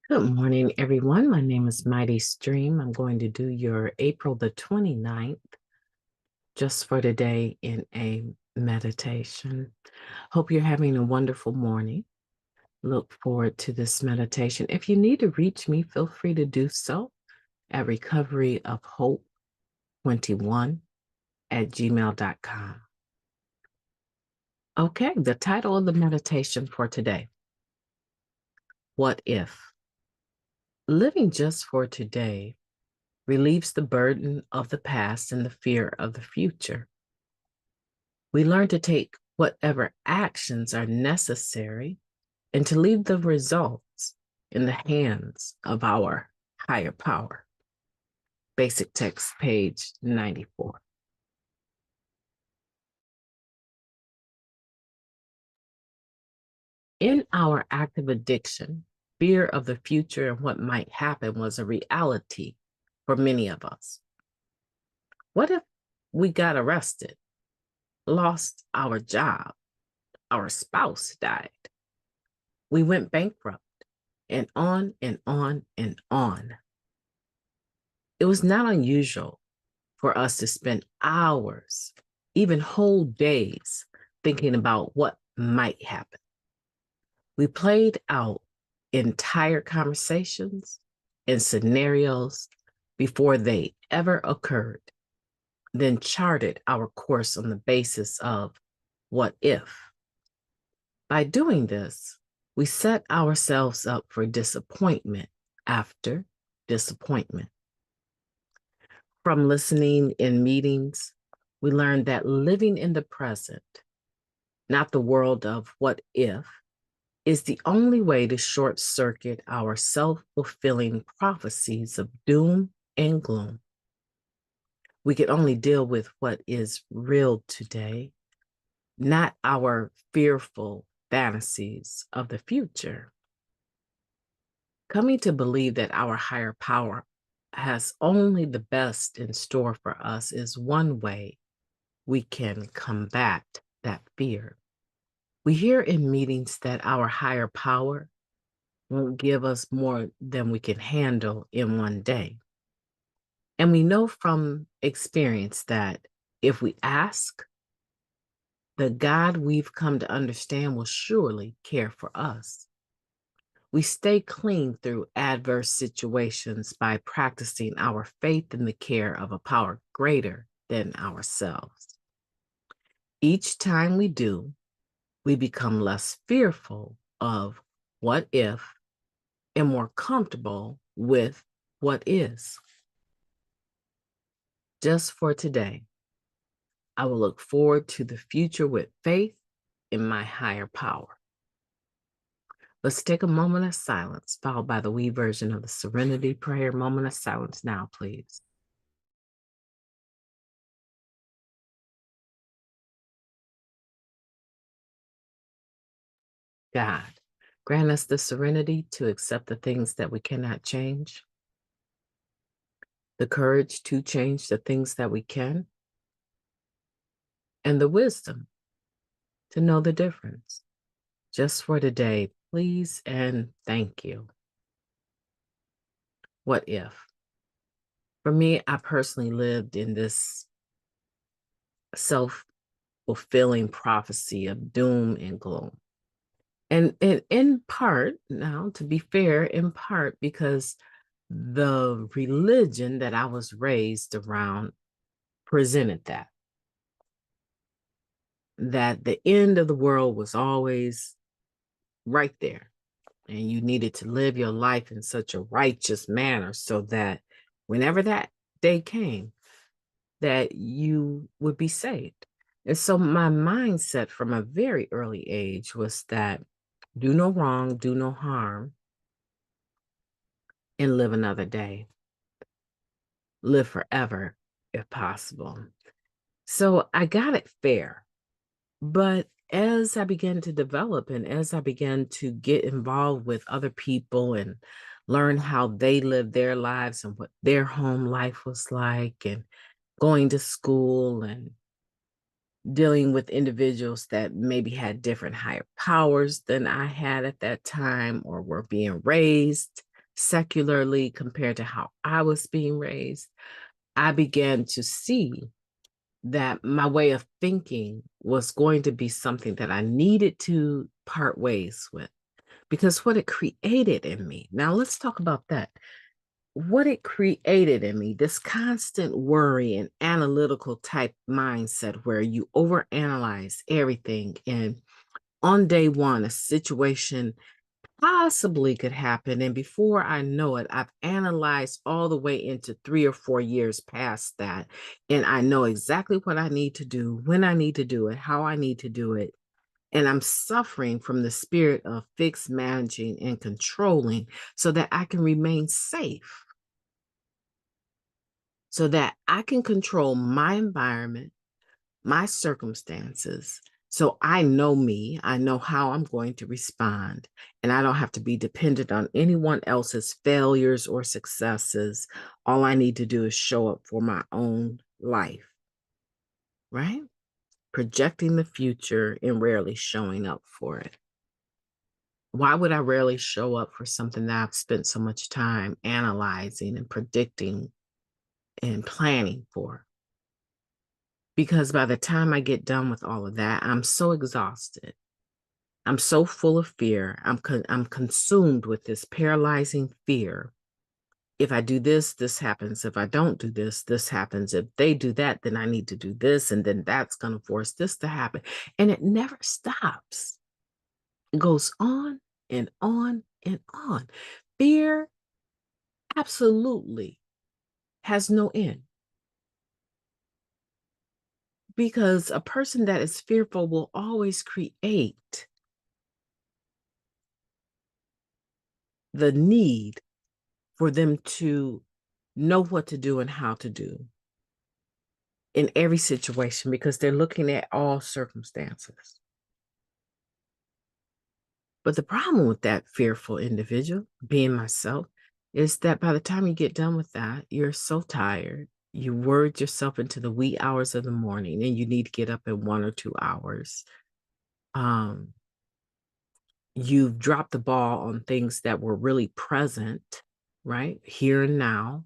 Good morning, everyone. My name is Mighty Stream. I'm going to do your April the 29th just for today in a meditation. Hope you're having a wonderful morning. Look forward to this meditation. If you need to reach me, feel free to do so at recoveryofhope21@gmail.com. Okay, the title of the meditation for today: What If? Living just for today relieves the burden of the past and the fear of the future. We learn to take whatever actions are necessary and to leave the results in the hands of our higher power. Basic text, page 94. In our active addiction, fear of the future and what might happen was a reality for many of us. What if we got arrested, lost our job, our spouse died, we went bankrupt, and on and on and on? It was not unusual for us to spend hours, even whole days, thinking about what might happen. We played out entire conversations and scenarios before they ever occurred, then charted our course on the basis of what if. By doing this, we set ourselves up for disappointment after disappointment. From listening in meetings, we learned that living in the present, not the world of what if, is the only way to short circuit our self-fulfilling prophecies of doom and gloom. We can only deal with what is real today, not our fearful fantasies of the future. Coming to believe that our higher power has only the best in store for us is one way we can combat that fear. We hear in meetings that our higher power won't give us more than we can handle in one day. And we know from experience that if we ask, the God we've come to understand will surely care for us. We stay clean through adverse situations by practicing our faith in the care of a power greater than ourselves. Each time we do, we become less fearful of what if and more comfortable with what is. Just for today, I will look forward to the future with faith in my higher power. Let's take a moment of silence, followed by the wee version of the Serenity Prayer. Moment of silence now, please. God, grant us the serenity to accept the things that we cannot change, the courage to change the things that we can, and the wisdom to know the difference. Just for today, please and thank you. What if? For me, I personally lived in this self-fulfilling prophecy of doom and gloom. And in part, now to be fair, in part because the religion that I was raised around presented that the end of the world was always right there. And you needed to live your life in such a righteous manner so that whenever that day came, that you would be saved. And so my mindset from a very early age was that do no wrong, do no harm, and live another day. Live forever if possible. So I got it fair. But as I began to develop and as I began to get involved with other people and learn how they lived their lives and what their home life was like, and going to school and dealing with individuals that maybe had different higher powers than I had at that time or were being raised secularly compared to how I was being raised, I began to see that my way of thinking was going to be something that I needed to part ways with because what it created in me. Now, let's talk about that. What it created in me, this constant worry and analytical type mindset where you overanalyze everything. And on day one, a situation possibly could happen. And before I know it, I've analyzed all the way into 3 or 4 years past that. And I know exactly what I need to do, when I need to do it, how I need to do it. And I'm suffering from the spirit of fixed managing and controlling so that I can remain safe, so that I can control my environment, my circumstances. So I know me, I know how I'm going to respond, and I don't have to be dependent on anyone else's failures or successes. All I need to do is show up for my own life, right? Projecting the future and rarely showing up for it. Why would I rarely show up for something that I've spent so much time analyzing and predicting and planning for? Because by the time I get done with all of that, I'm so exhausted. I'm so full of fear. I'm consumed with this paralyzing fear. If I do this, this happens. If I don't do this, this happens. If they do that, then I need to do this. And then that's going to force this to happen. And it never stops. It goes on and on and on. Fear absolutely has no end because a person that is fearful will always create the need for them to know what to do and how to do in every situation because they're looking at all circumstances. But the problem with that fearful individual, being myself, is that by the time you get done with that, you're so tired. You worried yourself into the wee hours of the morning and you need to get up in 1 or 2 hours. Um, you've dropped the ball on things that were really present, right? Here and now,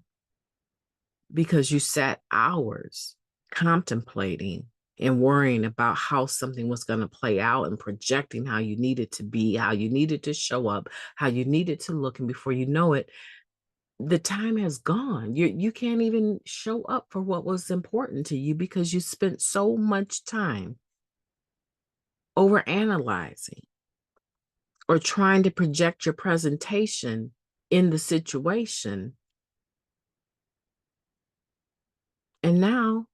because you sat hours contemplating and worrying about how something was going to play out and projecting how you needed to be, how you needed to show up, how you needed to look. And before you know it, the time has gone. You can't even show up for what was important to you because you spent so much time over analyzing or trying to project your presentation in the situation. And now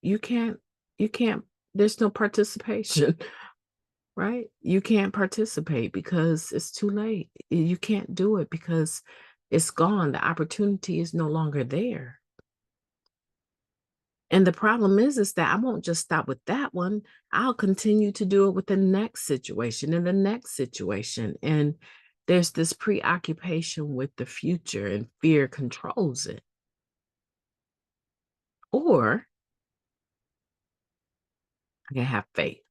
you can't, you can't, there's no participation, right? You can't participate because it's too late. You can't do it because it's gone. The opportunity is no longer there. And the problem is that I won't just stop with that one. I'll continue to do it with the next situation and the next situation. And there's this preoccupation with the future and fear controls it. Or I can have faith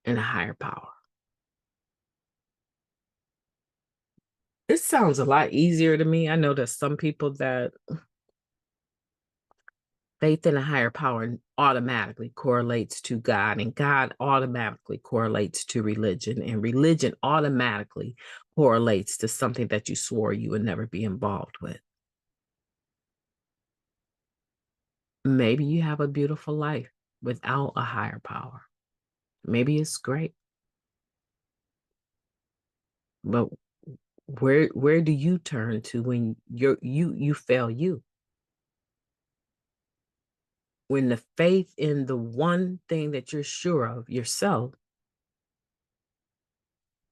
in a higher power. It sounds a lot easier to me. I know there's some people that faith in a higher power automatically correlates to God, and God automatically correlates to religion, and religion automatically correlates to something that you swore you would never be involved with. Maybe you have a beautiful life without a higher power. Maybe it's great. But where do you turn to when you fail you? When the faith in the one thing that you're sure of yourself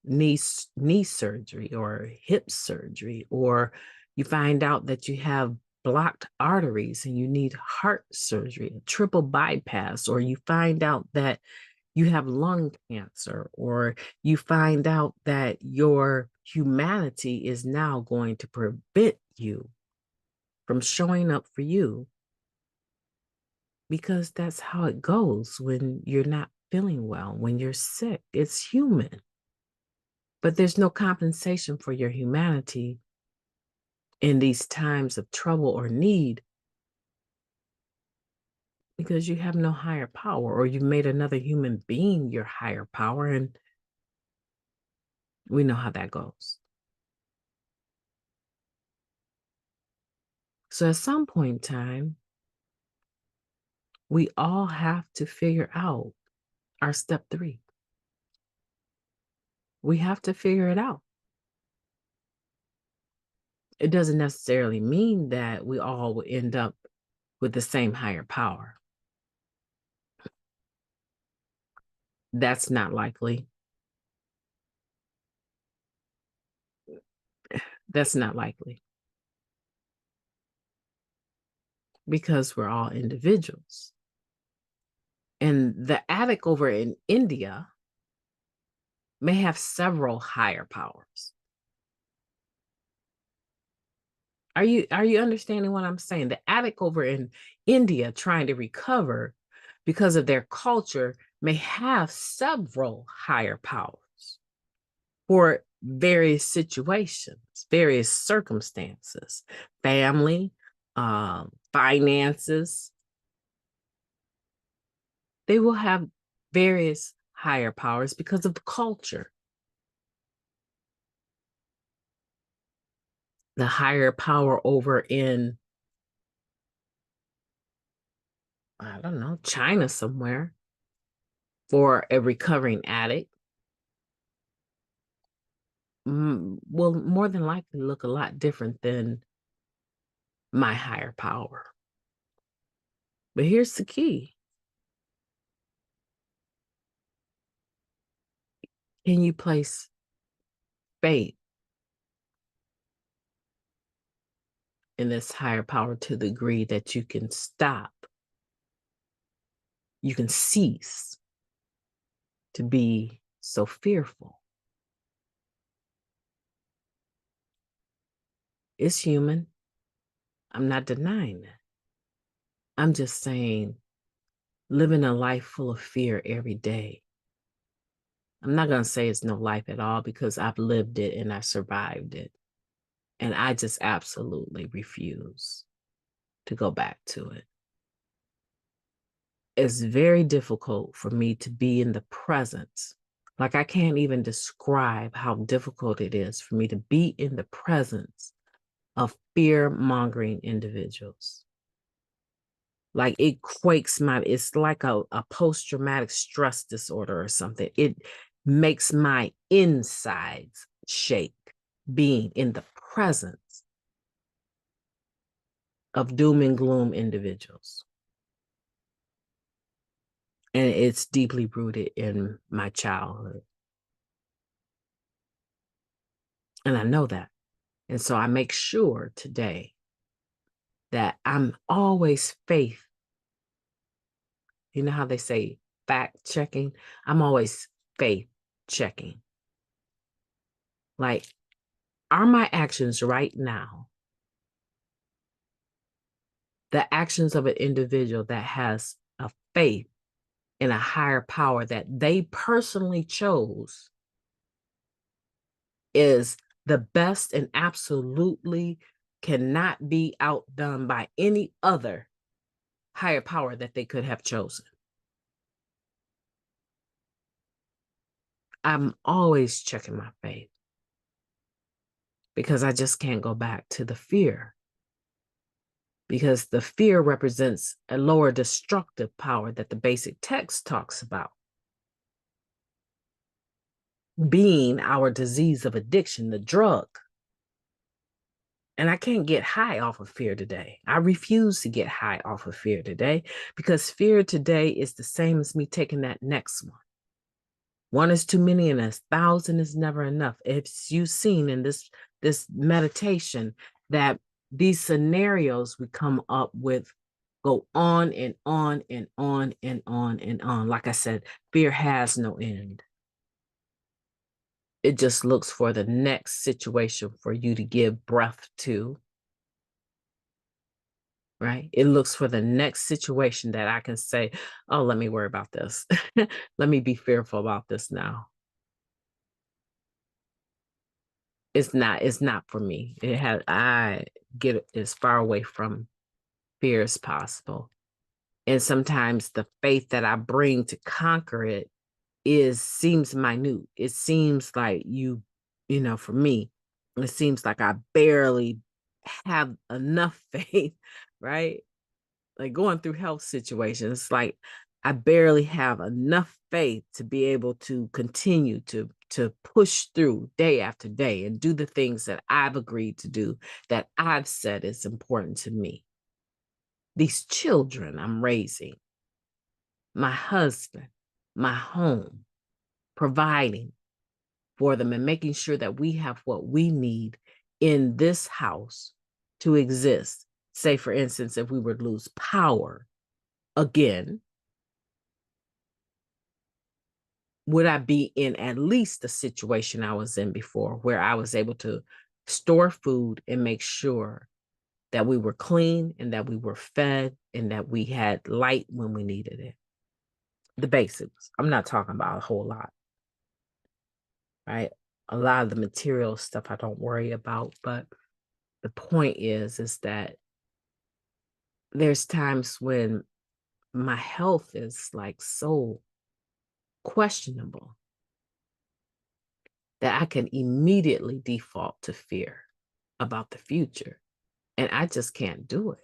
knee surgery or hip surgery, or you find out that you have blocked arteries and you need heart surgery, a triple bypass, or you find out that you have lung cancer, or you find out that your humanity is now going to prevent you from showing up for you because that's how it goes when you're not feeling well, when you're sick. It's human. But there's no compensation for your humanity in these times of trouble or need because you have no higher power, or you've made another human being your higher power. And we know how that goes. So at some point in time, we all have to figure out our step 3. We have to figure it out. It doesn't necessarily mean that we all will end up with the same higher power. That's not likely. That's not likely because we're all individuals. And the addict over in India may have several higher powers. Are you understanding what I'm saying? The addict over in India trying to recover because of their culture may have several higher powers for various situations, various circumstances, family, finances. They will have various higher powers because of the culture. The higher power over in, I don't know, China somewhere for a recovering addict will more than likely look a lot different than my higher power. But here's the key. Can you place faith in this higher power to the degree that you can stop, you can cease to be so fearful? It's human. I'm not denying that. I'm just saying living a life full of fear every day. I'm not going to say it's no life at all because I've lived it and I survived it. And I just absolutely refuse to go back to it. It's very difficult for me to be in the presence. Like, I can't even describe how difficult it is for me to be in the presence of fear-mongering individuals. Like, it quakes it's like a post-traumatic stress disorder or something. It makes my insides shake being in the presence of doom and gloom individuals. And it's deeply rooted in my childhood. And I know that. And so I make sure today that I'm always faith. You know how they say fact checking? I'm always faith checking. Like, are my actions right now the actions of an individual that has a faith in a higher power that they personally chose is the best and absolutely cannot be outdone by any other higher power that they could have chosen? I'm always checking my faith because I just can't go back to the fear, because the fear represents a lower destructive power that the basic text talks about being our disease of addiction, the drug. And I can't get high off of fear today. I refuse to get high off of fear today because fear today is the same as me taking that next one. One is too many and 1,000 is never enough. If you've seen in this meditation that these scenarios we come up with go on and on and on and on and on. Like I said, fear has no end. It just looks for the next situation for you to give breath to, right? It looks for the next situation that I can say, oh, let me worry about this. Let me be fearful about this now. It's not for me. I get as far away from fear as possible. And sometimes the faith that I bring to conquer it is seems minute. It seems like for me, it seems like I barely have enough faith, right? Like going through health situations, like I barely have enough faith to be able to continue to push through day after day and do the things that I've agreed to do, that I've said is important to me. These children I'm raising, my husband, my home, providing for them and making sure that we have what we need in this house to exist. Say, for instance, if we were to lose power again, would I be in at least the situation I was in before, where I was able to store food and make sure that we were clean and that we were fed and that we had light when we needed it? The basics. I'm not talking about a whole lot, right? A lot of the material stuff I don't worry about, but the point is that there's times when my health is like so questionable that I can immediately default to fear about the future. And I just can't do it.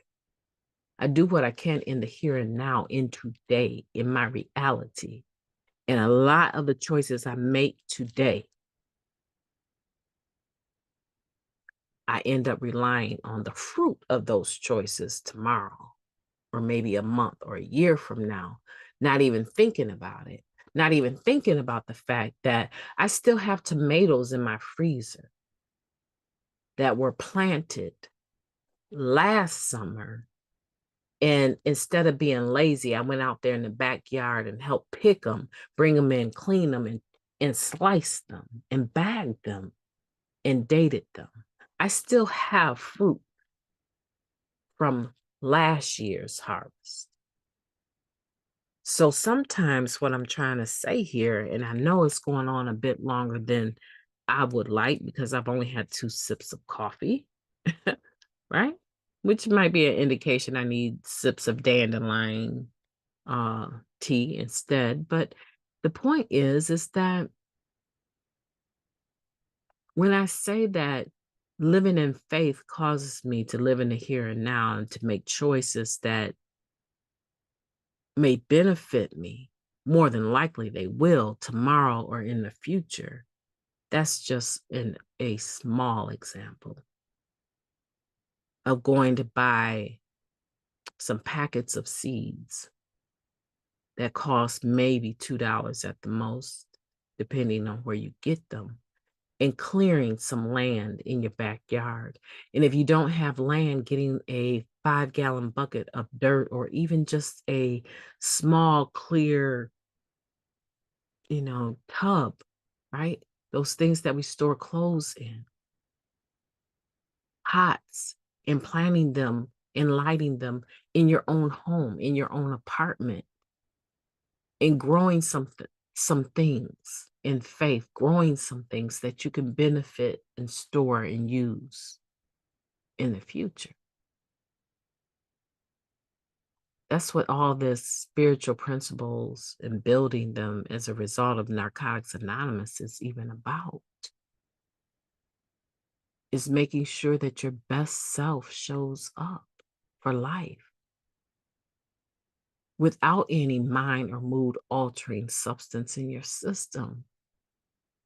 I do what I can in the here and now, in today, in my reality. And a lot of the choices I make today, I end up relying on the fruit of those choices tomorrow, or maybe a month or a year from now, not even thinking about it, not even thinking about the fact that I still have tomatoes in my freezer that were planted last summer. And instead of being lazy, I went out there in the backyard and helped pick them, bring them in, clean them, and slice them and bag them and dated them. I still have fruit from last year's harvest. So sometimes what I'm trying to say here, and I know it's going on a bit longer than I would like because I've only had 2 sips of coffee, right? Which might be an indication I need sips of dandelion tea instead. But the point is that when I say that living in faith causes me to live in the here and now and to make choices that may benefit me, more than likely they will tomorrow or in the future. That's just a small example of going to buy some packets of seeds that cost maybe $2 at the most, depending on where you get them, and clearing some land in your backyard. And if you don't have land, getting a 5-gallon bucket of dirt or even just a small, clear, tub, right? Those things that we store clothes in, pots, and planting them and lighting them in your own home, in your own apartment, and growing some things in faith, growing some things that you can benefit and store and use in the future. That's what all this spiritual principles and building them as a result of Narcotics Anonymous is even about. Is making sure that your best self shows up for life without any mind or mood altering substance in your system.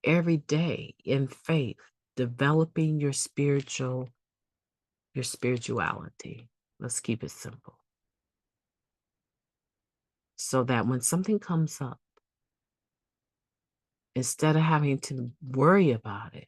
Every day in faith, developing your spirituality. Let's keep it simple. So that when something comes up, instead of having to worry about it,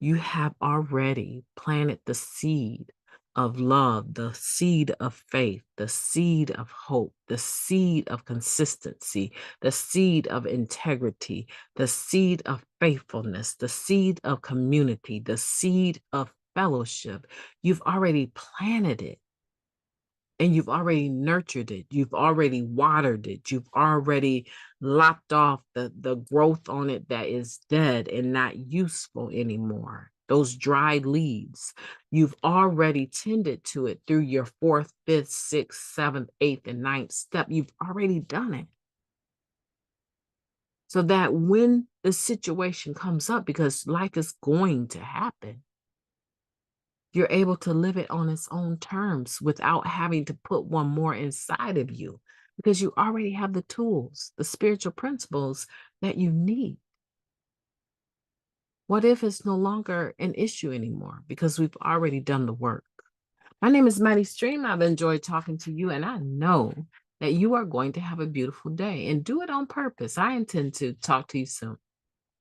you have already planted the seed of love, the seed of faith, the seed of hope, the seed of consistency, the seed of integrity, the seed of faithfulness, the seed of community, the seed of fellowship. You've already planted it. And you've already nurtured it. You've already watered it. You've already lopped off the growth on it that is dead and not useful anymore. those dried leaves. You've already tended to it through your fourth, fifth, sixth, seventh, eighth, and ninth step. You've already done it. So that when the situation comes up, because life is going to happen, you're able to live it on its own terms without having to put one more inside of you because you already have the tools, the spiritual principles that you need. What if it's no longer an issue anymore because we've already done the work? My name is Mighty Stream. I've enjoyed talking to you, and I know that you are going to have a beautiful day and do it on purpose. I intend to talk to you soon.